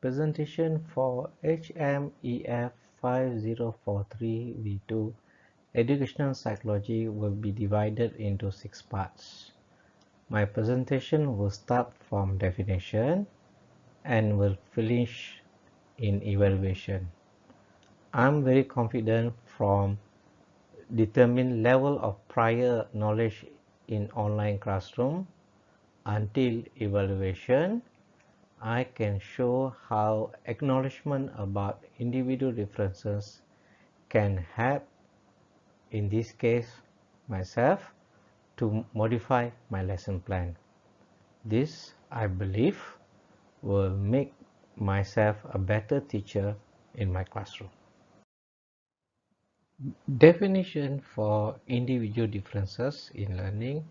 Presentation for HMEF 5043V2 Educational Psychology will be divided into 6 parts. My presentation will start from definition and will finish in evaluation. I'm very confident from determined level of prior knowledge in online classroom until evaluation. I can show how acknowledgement about individual differences can help, in this case, myself, to modify my lesson plan. This, I believe, will make myself a better teacher in my classroom. Definition for individual differences in learning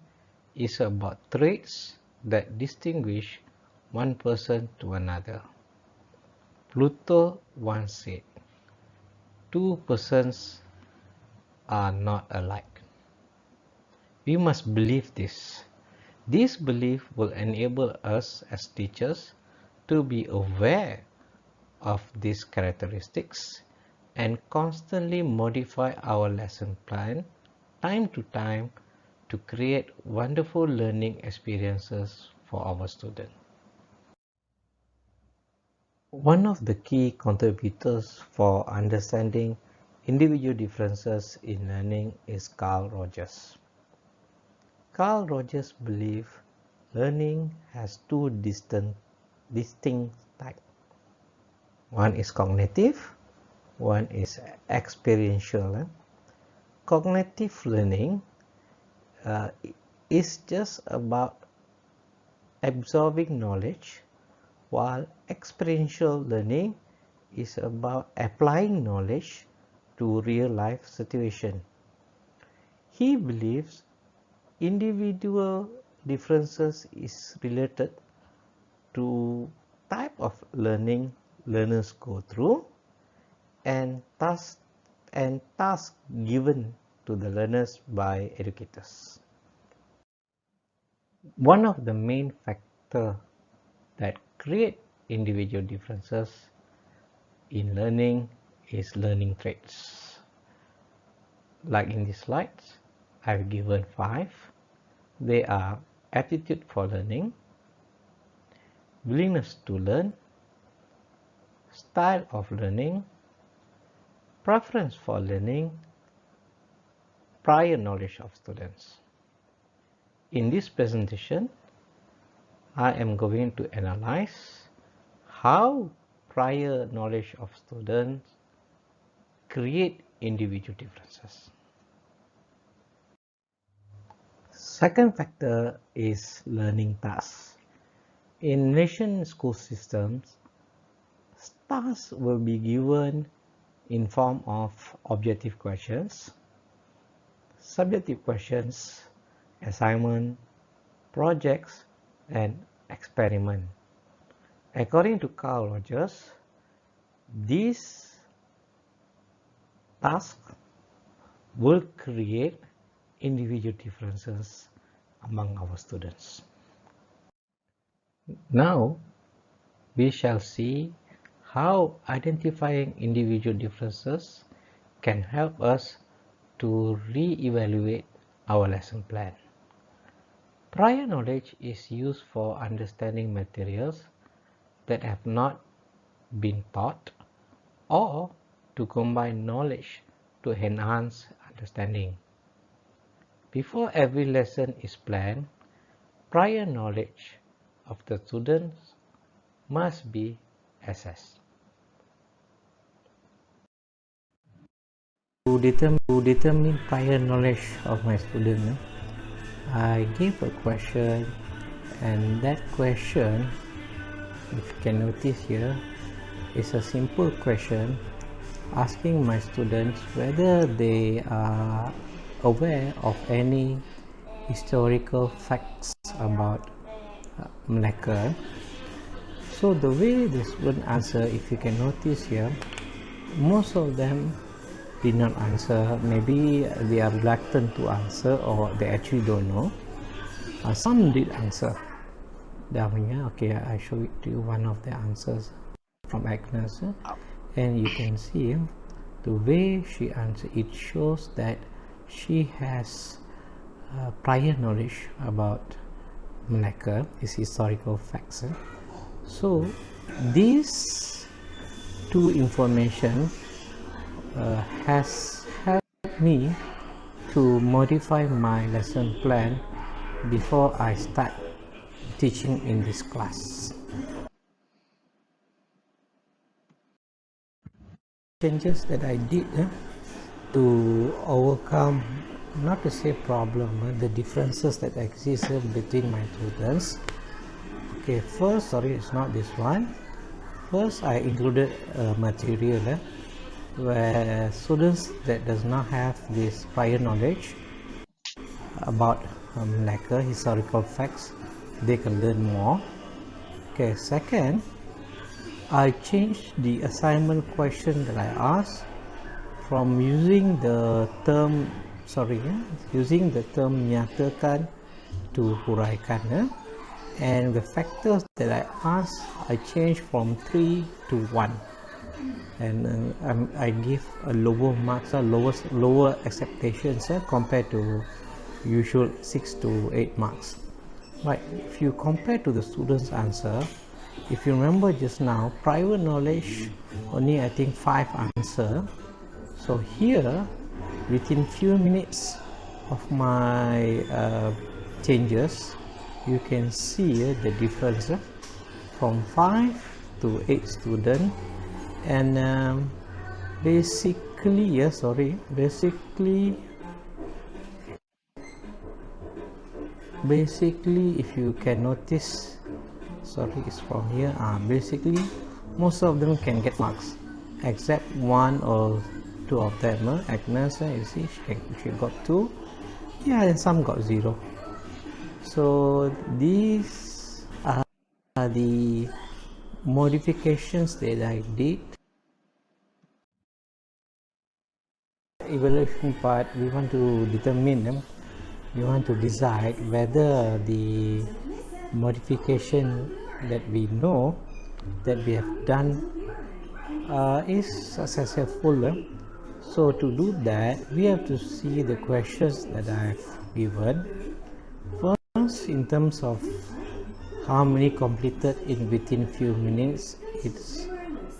is about traits that distinguish one person to another. Pluto once said, "Two persons are not alike." We must believe this. This belief will enable us as teachers to be aware of these characteristics and constantly modify our lesson plan time to time to create wonderful learning experiences for our students. One of the key contributors for understanding individual differences in learning is Carl Rogers. Carl Rogers believed learning has two distinct types. One is cognitive, one is experiential. Cognitive learning is just about absorbing knowledge, while experiential learning is about applying knowledge to real-life situations. He believes individual differences is related to type of learning learners go through and tasks given to the learners by educators. One of the main factors that create individual differences in learning is learning traits. Like in these slides, I've given 5. They are aptitude for learning, willingness to learn, style of learning, preference for learning, prior knowledge of students. In this presentation, I am going to analyze how prior knowledge of students create individual differences. Second factor is learning tasks. In Malaysian school systems, tasks will be given in form of objective questions, subjective questions, assignment, projects, and experiment. According to Carl Rogers, these tasks will create individual differences among our students. Now, we shall see how identifying individual differences can help us to re-evaluate our lesson plan. Prior knowledge is used for understanding materials that have not been taught or to combine knowledge to enhance understanding. Before every lesson is planned, prior knowledge of the students must be assessed. To determine prior knowledge of my student, I gave a question, and that question, if you can notice here, is a simple question asking my students whether they are aware of any historical facts about Malacca. So the way the student answer, if you can notice here, most of them did not answer. Maybe they are reluctant to answer, or they actually don't know. Some did answer. Okay, I show it to you one of the answers. from Agnes, and you can see the way she answered. It shows that she has prior knowledge about Malacca, his historical facts. So these two information has helped me to modify my lesson plan before I start teaching in this class. Changes that I did to overcome, not to say problem, the differences that exist between my students. Okay, first, sorry, it's not this one. First, I included material where students that does not have this prior knowledge about Malacca historical facts, they can learn more. Okay, second, I changed the assignment question that I asked from using the term nyatakan to huraikan, and the factors that I asked I changed from 3 to 1, and I give a lower marks, lower expectations compared to usual 6 to 8 marks. Right, if you compare to the students' answer, if you remember just now, private knowledge only I think 5 answer. So here, within few minutes of my changes, you can see the difference from 5 to 8 students, and basically if you can notice, it's from here, basically most of them can get marks except 1 or 2 of them. Agnes, you see, she got 2, yeah, and some got 0. So these are the modifications that I did. Evaluation part, we want to determine, we want to decide whether the modification that we know that we have done is successful. So to do that, we have to see the questions that I have given. First, in terms of how many completed in within few minutes, it's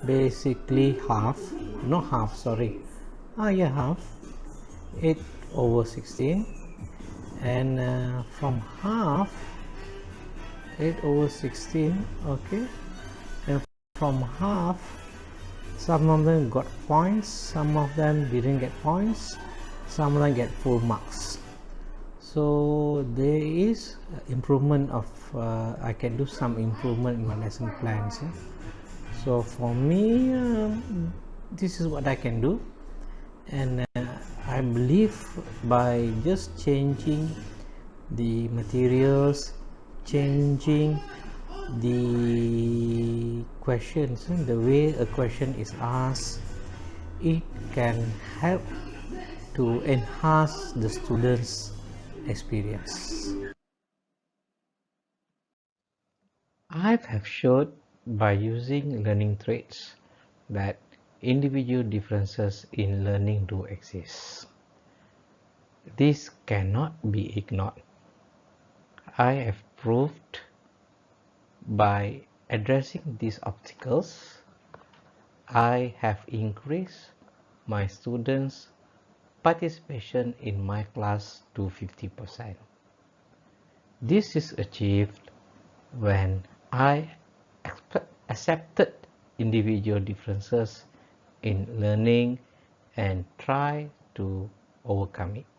basically half, half, 8 over 16, and from half 8 over 16, okay, and from half, some of them got points, some of them didn't get points, some of them get full marks. So there is improvement of I can do some improvement in my lesson plans. So for me, this is what I can do, and I believe by just changing the materials, changing the questions, the way a question is asked, it can help to enhance the students' experience. I have showed by using learning traits that individual differences in learning do exist. This cannot be ignored. I have proved by addressing these obstacles, I have increased my students' participation in my class to 50%. This is achieved when I accepted individual differences in learning and try to overcome it.